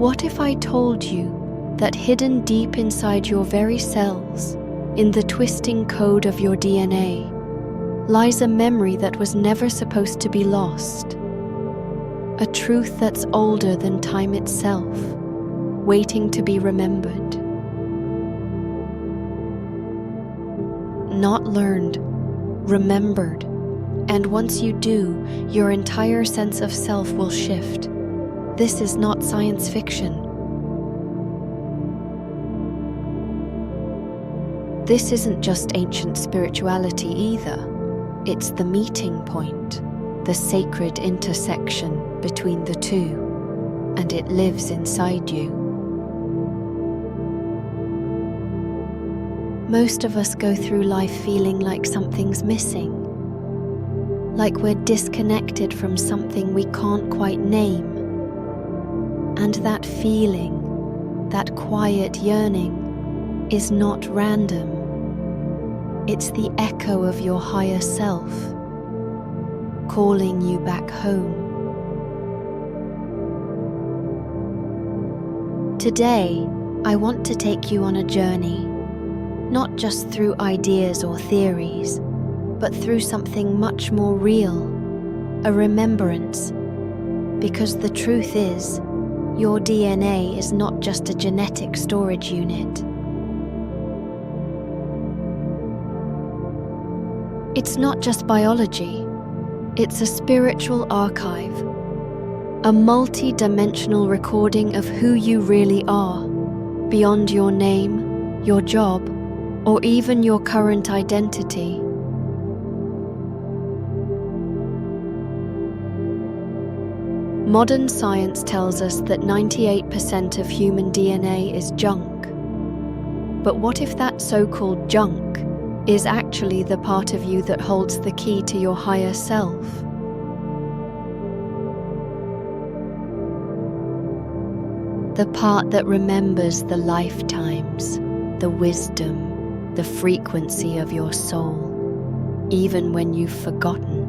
What if I told you that hidden deep inside your very cells, in the twisting code of your DNA, lies a memory that was never supposed to be lost? A truth that's older than time itself, waiting to be remembered. Not learned, remembered. And once you do, your entire sense of self will shift. This is not science fiction. This isn't just ancient spirituality either. It's the meeting point, the sacred intersection between the two, and it lives inside you. Most of us go through life feeling like something's missing, like we're disconnected from something we can't quite name. And that feeling, that quiet yearning, is not random. It's the echo of your higher self, calling you back home. Today, I want to take you on a journey, not just through ideas or theories, but through something much more real, a remembrance. Because the truth is, your DNA is not just a genetic storage unit. It's not just biology, it's a spiritual archive, a multi-dimensional recording of who you really are, beyond your name, your job, or even your current identity. Modern science tells us that 98% of human DNA is junk. But what if that so-called junk is actually the part of you that holds the key to your higher self? The part that remembers the lifetimes, the wisdom, the frequency of your soul, even when you've forgotten.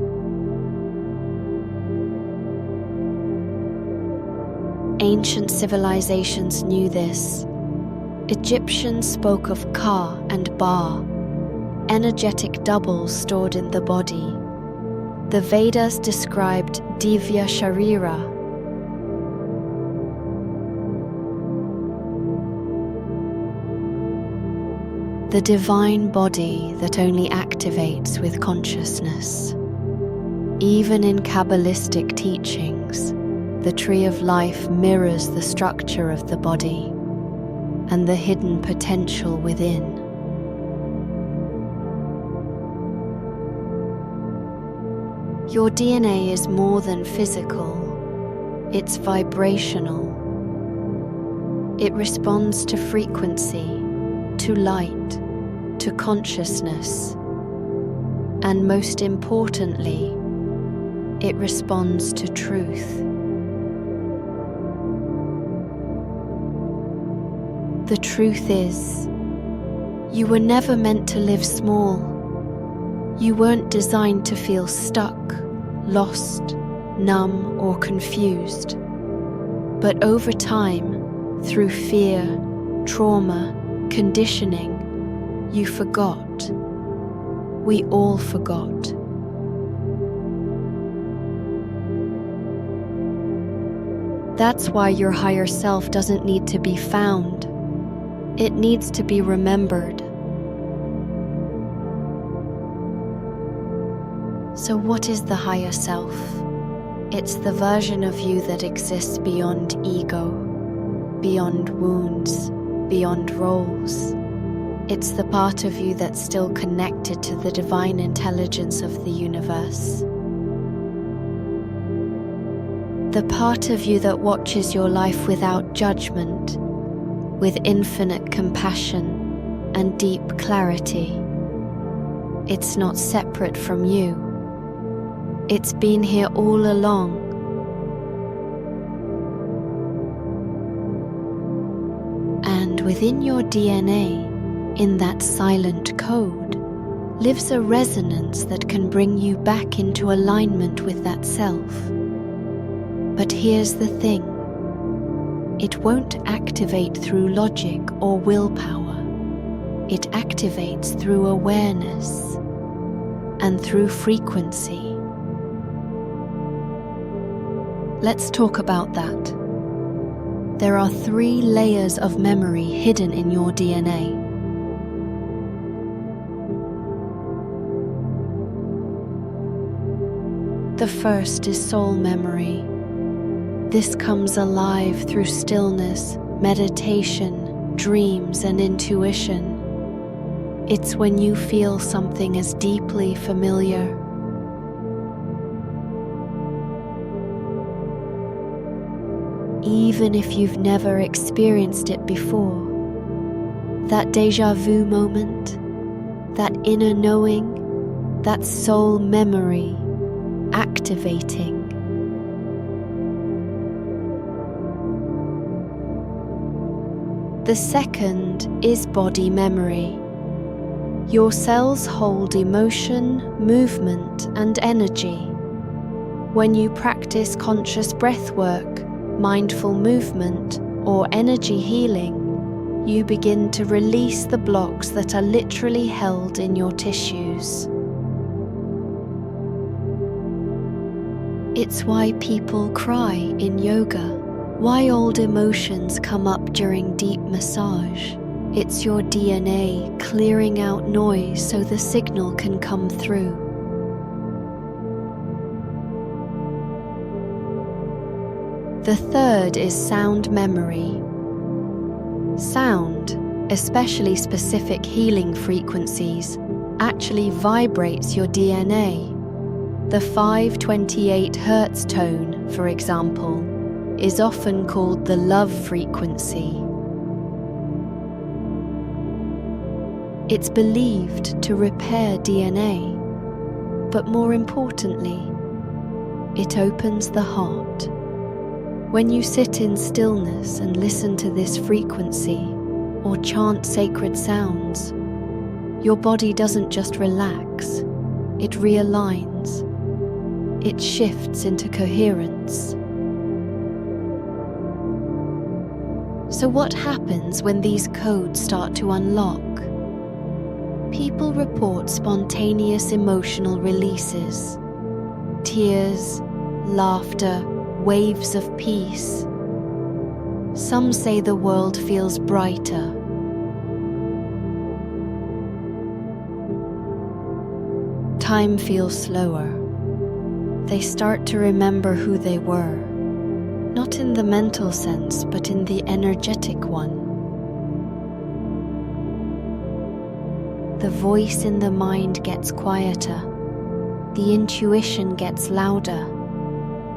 Ancient civilizations knew this. Egyptians spoke of Ka and Ba, energetic doubles stored in the body. The Vedas described Divya Sharira, the divine body that only activates with consciousness. Even in Kabbalistic teachings, the tree of life mirrors the structure of the body and the hidden potential within. Your DNA is more than physical, it's vibrational. It responds to frequency, to light, to consciousness, and most importantly, it responds to truth. The truth is, you were never meant to live small. You weren't designed to feel stuck, lost, numb, or confused. But over time, through fear, trauma, conditioning, you forgot. We all forgot. That's why your higher self doesn't need to be found. It needs to be remembered. So what is the higher self? It's the version of you that exists beyond ego, beyond wounds, beyond roles. It's the part of you that's still connected to the divine intelligence of the universe. The part of you that watches your life without judgment, with infinite compassion and deep clarity. It's not separate from you. It's been here all along. And within your DNA, in that silent code, lives a resonance that can bring you back into alignment with that self. But here's the thing. It won't activate through logic or willpower. It activates through awareness and through frequency. Let's talk about that. There are 3 layers of memory hidden in your DNA. The first is soul memory. This comes alive through stillness, meditation, dreams, and intuition. It's when you feel something as deeply familiar. Even if you've never experienced it before. That déjà vu moment, that inner knowing, that soul memory activating. The second is body memory. Your cells hold emotion, movement, and energy. When you practice conscious breath work, mindful movement, or energy healing, you begin to release the blocks that are literally held in your tissues. It's why people cry in yoga, why old emotions come up during deep massage. It's your DNA clearing out noise so the signal can come through. The third is sound memory. Sound, especially specific healing frequencies, actually vibrates your DNA. The 528 Hz tone, for example, is often called the love frequency. It's believed to repair DNA, but more importantly, it opens the heart. When you sit in stillness and listen to this frequency or chant sacred sounds, your body doesn't just relax, it realigns. It shifts into coherence. So what happens when these codes start to unlock? People report spontaneous emotional releases, tears, laughter, waves of peace. Some say the world feels brighter. Time feels slower. They start to remember who they were, not in the mental sense, but in the energetic one. The voice in the mind gets quieter. The intuition gets louder.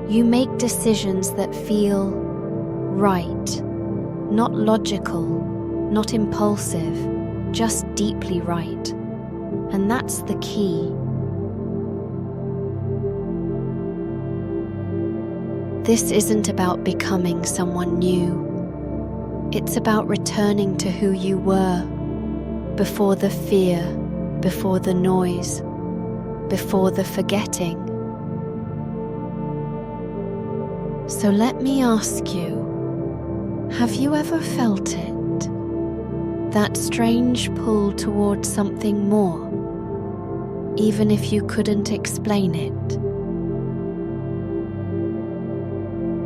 You make decisions that feel right, not logical, not impulsive, just deeply right. And that's the key. This isn't about becoming someone new. It's about returning to who you were, before the fear, before the noise, before the forgetting. So let me ask you, have you ever felt it? That strange pull towards something more, even if you couldn't explain it?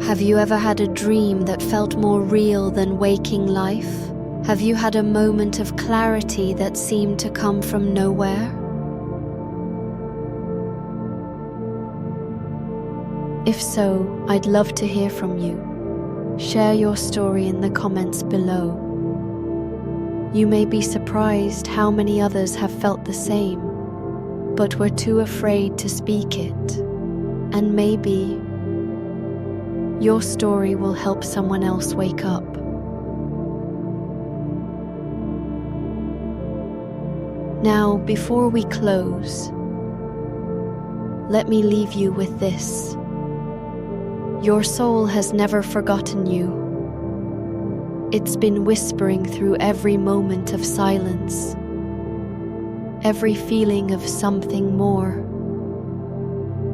Have you ever had a dream that felt more real than waking life? Have you had a moment of clarity that seemed to come from nowhere? If so, I'd love to hear from you. Share your story in the comments below. You may be surprised how many others have felt the same, but were too afraid to speak it. And maybe your story will help someone else wake up. Now, before we close, let me leave you with this. Your soul has never forgotten you. It's been whispering through every moment of silence, every feeling of something more,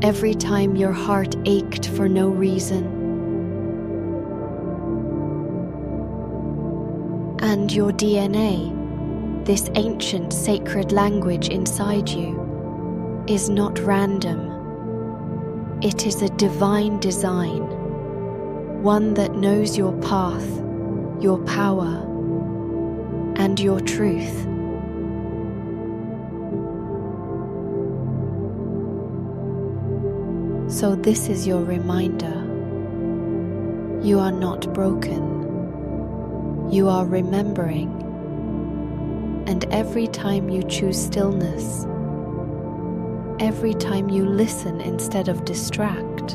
every time your heart ached for no reason. And your DNA, this ancient sacred language inside you, is not random. It is a divine design, one that knows your path, your power, and your truth. So this is your reminder. You are not broken. You are remembering. And every time you choose stillness, every time you listen instead of distract,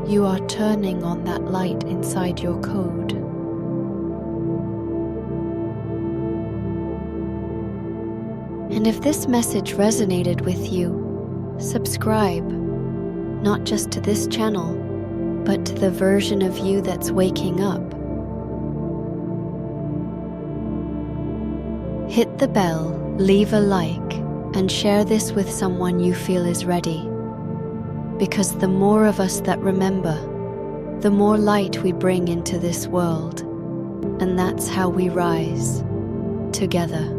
you are turning on that light inside your code. And if this message resonated with you, subscribe, not just to this channel, but to the version of you that's waking up. Hit the bell, leave a like, and share this with someone you feel is ready. Because the more of us that remember, the more light we bring into this world, and that's how we rise together.